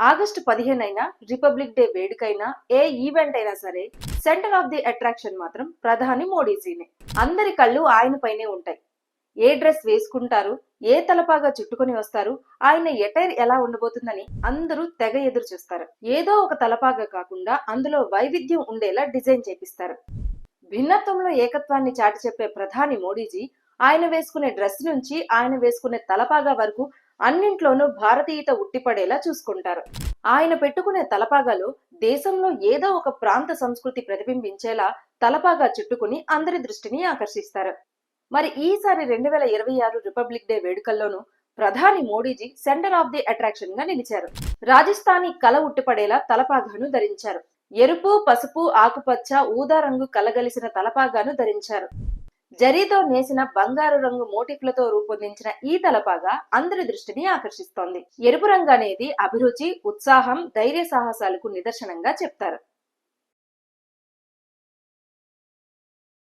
August 15 అయినా, republic day వేడుకైనా, ఏ event అయినా సరే సెంటర్ ఆఫ్ ది అట్రాక్షన్ మాత్రం ప్రధాని మోడీజీనే. అందరి కళ్ళు ఆయన పైనే ఉంటాయి. ఏ డ్రెస్ వేసుకుంటారు, ఏ తలపాగా చుట్టుకొని వస్తారు, ఆయన ఎటైర్ ఎలా ఉండబోతుందని అందరూ తెగ ఎదురు చూస్తారు. ఏదో ఒక తలపాగా కాకుండా అందులో వైవిధ్యం ఉండేలా డిజైన్ చేపిస్తారు. భిన్నత్వంలో ఏకత్వాన్ని చాటి చెప్పే ప్రధాని మోడీజీ ఆయన వేసుకునే డ్రెస్ నుంచి ఆయన వేసుకునే తలపాగా వరకు అన్నింట్లోనూ భారతీయత ఉట్టిపడేలా చూసుకుంటారు. ఆయన పెట్టుకునే తలపాగాలో దేశంలో ఏదో ఒక ప్రాంత సంస్కృతి ప్రతిబింబించేలా తలపాగా చుట్టుకుని అందరి దృష్టిని ఆకర్షిస్తారు. మరి ఈసారి 2026 రిపబ్లిక్ డే వేడుకల్లోనూ ప్రధాని Modiji centre of the attraction గా నిలిచారు. రాజస్థానీ కల ఉట్టిపడేలా తలపాగాను ధరించారు. ఎరుపు, పసుపు, ఆకుపచ్చ, ఊదా రంగు కలగలిసిన తలపాగాను ధరించారు. జరీతో నేసిన బంగారు రంగు మోటిఫ్లతో రూపొందించిన ఈ తలపాగా అందరి దృష్టిని ఆకర్షిస్తోంది. ఎరుపు రంగు అనేది అభిరుచి, ఉత్సాహం, ధైర్య సాహసాలకు నిదర్శనంగా చెప్తారు.